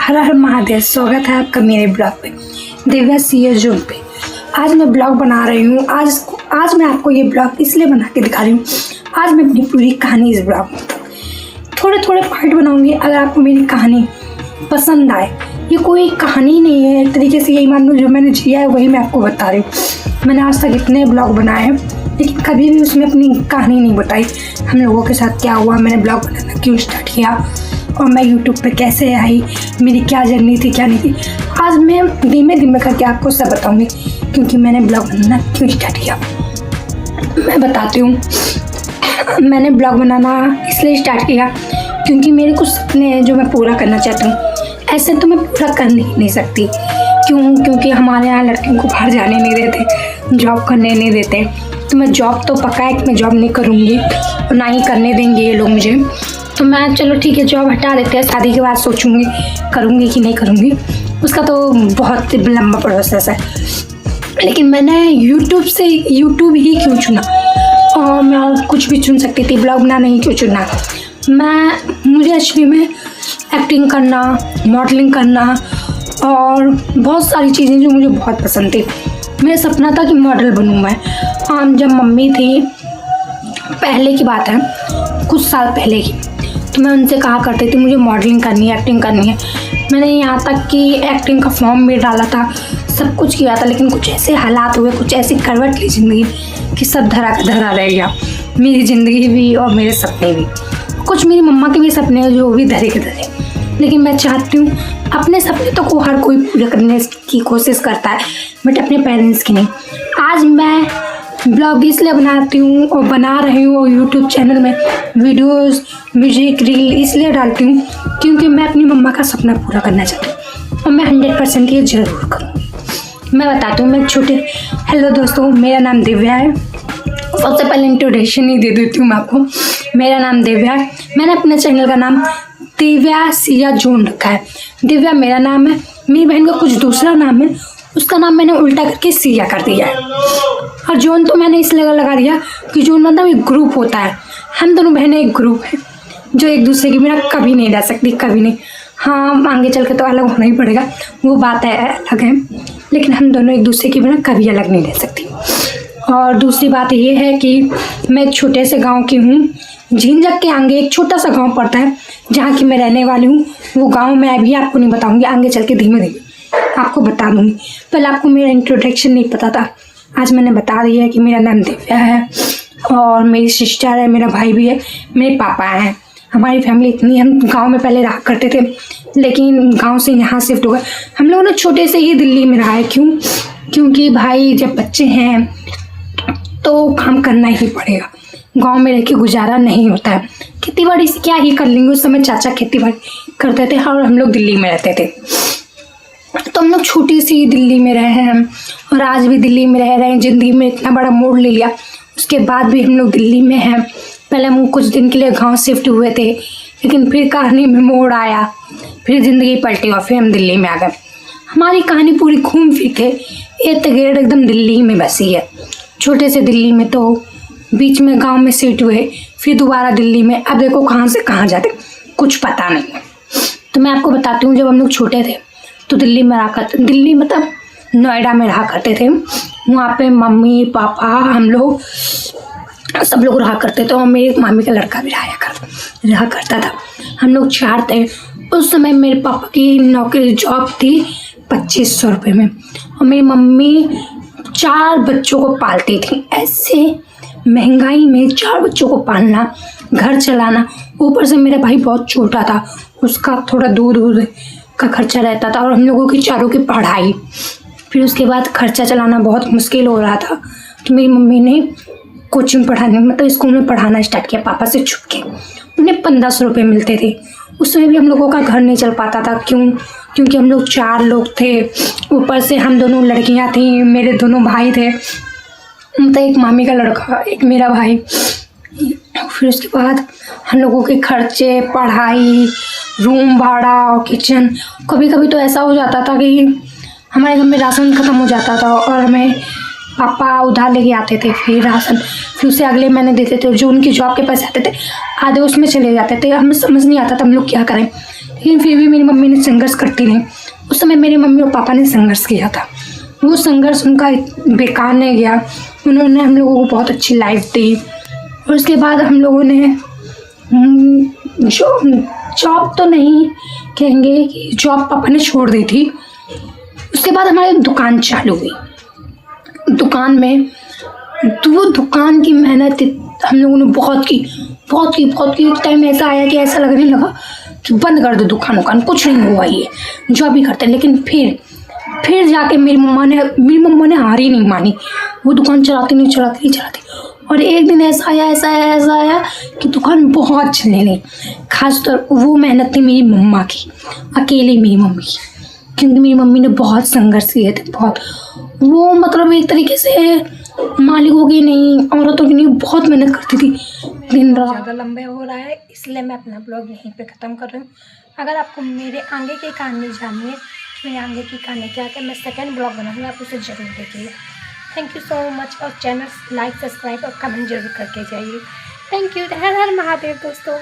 हर हर महादेव। स्वागत है आपका मेरे ब्लॉग पे, दिव्या सीए जून पे। आज मैं ब्लॉग बना रही हूँ। आज मैं आपको ये ब्लॉग इसलिए बना के दिखा रही हूँ। आज मैं अपनी पूरी कहानी इस ब्लॉग में थोड़े थोड़े पार्ट बनाऊंगी। अगर आपको मेरी कहानी पसंद आए, ये कोई कहानी नहीं है, एक तरीके से यही मान लो जो मैंने जिया है वही मैं आपको बता रही हूँ। मैंने आज तक इतने ब्लॉग बनाए हैं लेकिन कभी भी उसमें अपनी कहानी नहीं बताई। हम लोगों के साथ क्या हुआ, मैंने ब्लॉग बनाना क्यों स्टार्ट किया और मैं यूट्यूब पे कैसे आई, मेरी क्या जर्नी थी क्या नहीं थी। आज मैं धीमे धीमे करके आपको सब बताऊंगी क्योंकि मैंने ब्लॉग बनाना क्यों स्टार्ट किया। मैं बताती हूँ। मैंने ब्लॉग बनाना इसलिए स्टार्ट किया क्योंकि मेरे कुछ सपने हैं जो मैं पूरा करना चाहती हूँ। ऐसे तो मैं पूरा कर नहीं सकती। क्योंकि हमारे यहाँ लड़कियों को बाहर जाने नहीं देते, जॉब करने नहीं देते। तो मैं जॉब तो पक्का है कि मैं जॉब नहीं करूँगी और ना ही करने देंगे ये लोग मुझे। तो मैं चलो ठीक है, जॉब हटा देते हैं, शादी के बाद सोचूंगी करूँगी कि नहीं करूँगी, उसका तो बहुत लंबा प्रोसेस है। लेकिन मैंने यूट्यूब ही क्यों चुना, और मैं और कुछ भी चुन सकती थी, ब्लॉग बनाना ही क्यों चुना। मुझे एक्चुअली में एक्टिंग करना, मॉडलिंग करना और बहुत सारी चीज़ें जो मुझे बहुत पसंद थी। मेरा सपना था कि मॉडल बनूँ मैं। जब मम्मी थी, पहले की बात है, कुछ साल पहले की, तो मैं उनसे कहा करती थी मुझे मॉडलिंग करनी है, एक्टिंग करनी है। मैंने यहाँ तक कि एक्टिंग का फॉर्म भी डाला था, सब कुछ किया था, लेकिन कुछ ऐसे हालात हुए, कुछ ऐसी करवट ली ज़िंदगी कि सब धरा का धरा रह गया। मेरी ज़िंदगी भी और मेरे सपने भी, कुछ मेरी मम्मा के भी सपने हैं जो भी धरे के धरे। लेकिन मैं चाहती हूँ अपने सपने तो को हर कोई पूरे करने की कोशिश करता है, बट अपने पेरेंट्स की नहीं। आज मैं ब्लॉग इसलिए बनाती हूँ और बना रही हूँ और यूट्यूब चैनल में वीडियोस, म्यूजिक, रील इसलिए डालती हूँ क्योंकि मैं अपनी मम्मा का सपना पूरा करना चाहती हूँ और मैं 100% ये ज़रूर करूँगी। मैं बताती हूँ, मैं हेलो दोस्तों, मेरा नाम दिव्या है। सबसे पहले इंट्रोडक्शन ही दे देती हूँ मैं आपको। मेरा नाम दिव्या है। मैंने अपने चैनल का नाम दिव्या सिया जून रखा है। दिव्या मेरा नाम है, मेरी बहन का कुछ दूसरा नाम है, उसका नाम मैंने उल्टा करके सिया कर दिया है। और जोन तो मैंने इसलिए लगा दिया कि जोन मतलब एक ग्रुप होता है। हम दोनों बहनें एक ग्रुप है जो एक दूसरे के बिना कभी नहीं रह सकती, कभी नहीं। हाँ, आगे चल के तो अलग होना ही पड़ेगा, वो बात है अलग है, लेकिन हम दोनों एक दूसरे के बिना कभी अलग नहीं रह सकती। और दूसरी बात ये है कि मैं छोटे से गाँव की हूँ। झिंझक के आगे एक छोटा सा गाँव पड़ता है जहाँ की मैं रहने वाली हूँ। वो गाँव मैं अभी आपको नहीं बताऊँगी, आगे चल के धीमे धीमे आपको बता दूँगी। पहले आपको मेरा इंट्रोडक्शन नहीं पता था, आज मैंने बता दिया है कि मेरा नाम दिव्या है और मेरी सिस्टर है, मेरा भाई भी है, मेरे पापा हैं। हमारी फैमिली इतनी, हम गांव में पहले रहा करते थे लेकिन गांव से यहाँ शिफ्ट हो गए। हम लोगों ने छोटे से ही दिल्ली में रहा है। क्योंकि भाई जब बच्चे हैं तो काम करना ही पड़ेगा, गांव में रह के गुजारा नहीं होता है। खेती बाड़ी से क्या ही कर लेंगे, उस समय चाचा खेती बाड़ी करते थे और हम लोग दिल्ली में रहते थे। तो हम लोग छोटी सी दिल्ली में रहे हैं और आज भी दिल्ली में रह रहे हैं। ज़िंदगी में इतना बड़ा मोड़ ले लिया, उसके बाद भी हम लोग दिल्ली में हैं। पहले हम कुछ दिन के लिए गांव शिफ्ट हुए थे, लेकिन फिर कहानी में मोड़ आया, फिर ज़िंदगी पलटी और फिर हम दिल्ली में आ गए। हमारी कहानी पूरी घूम फिर के इर्द-गिर्द एकदम दिल्ली में बसी है। छोटे से दिल्ली में तो बीच में गाँव में शिफ्ट हुए, फिर दोबारा दिल्ली में। अब देखो कहाँ से कहाँ जाते कुछ पता नहीं। तो मैं आपको बताती हूँ, जब हम लोग छोटे थे तो दिल्ली में रहा करते, दिल्ली मतलब नोएडा में रहा करते थे। वहाँ पे मम्मी पापा हम लोग सब लोग रहा करते थे और मेरी मामी का लड़का भी रहा करता था। हम लोग 4 थे। उस समय मेरे पापा की नौकरी जॉब थी 2500 रुपये में और मेरी मम्मी 4 बच्चों को पालती थी। ऐसे महंगाई में 4 बच्चों को पालना, घर चलाना, ऊपर से मेरा भाई बहुत छोटा था, उसका थोड़ा दूध का खर्चा रहता था और हम लोगों की चारों की पढ़ाई, फिर उसके बाद खर्चा चलाना बहुत मुश्किल हो रहा था। तो मेरी मम्मी ने कोचिंग पढ़ाने, मतलब स्कूल में पढ़ाना स्टार्ट किया पापा से छुप के। उन्हें 1500 रुपये मिलते थे। उसमें भी हम लोगों का घर नहीं चल पाता था। क्योंकि हम लोग 4 लोग थे, ऊपर से हम दोनों लड़कियां थीं, मेरे दोनों भाई थे, मतलब एक मामी का लड़का, एक मेरा भाई। फिर उसके बाद हम लोगों के खर्चे, पढ़ाई, रूम भाड़ा और किचन। कभी कभी तो ऐसा हो जाता था कि हमारे घर में राशन ख़त्म हो जाता था और हमें पापा उधार लेके आते थे, फिर राशन, फिर उसे अगले महीने देते थे। जो उनकी जॉब के पैसे आते थे आधे उसमें चले जाते थे। हमें समझ नहीं आता था हम लोग क्या करें। लेकिन फिर भी मेरी मम्मी ने संघर्ष करती रही। उस समय मेरी मम्मी और पापा ने संघर्ष किया था, वो संघर्ष उनका बेकार नहीं गया। उन्होंने हम लोगों को बहुत अच्छी लाइफ दी और उसके बाद हम लोगों ने जॉब तो नहीं कहेंगे कि जॉब पापा ने छोड़ दी थी। उसके बाद हमारी दुकान चालू हुई। दुकान में तो वो दुकान की मेहनत हम लोगों ने बहुत की। एक टाइम ऐसा आया कि ऐसा लगने लगा कि बंद कर दो दुकान कुछ नहीं हुआ, ये जॉब भी करते हैं। लेकिन फिर जाके मेरी मम्मा ने हार ही नहीं मानी, वो दुकान चलाती और एक दिन ऐसा आया कि दुकान बहुत चलने लगी। खासतौर वो मेहनत थी मेरी मम्मा की, अकेली मेरी मम्मी की, क्योंकि मेरी मम्मी ने बहुत संघर्ष किए थे, बहुत। वो मतलब एक तरीके से मालिकों की नहीं, औरतों की नहीं, बहुत मेहनत करती थी दिन रात। ज़्यादा लंबा हो रहा है इसलिए मैं अपना ब्लॉग यहीं पे ख़त्म कर रही हूँ। अगर आपको मेरे आगे की कहानी जाननी है, मेरे आगे की कहानी क्या है, मैं सेकंड ब्लॉग बनाऊँगी, आप उसे ज़रूर देखिए। थैंक यू सो मच और चैनल लाइक, सब्सक्राइब और कमेंट जरूर करके जाइए। Thank you. हर हर महादेव दोस्तों।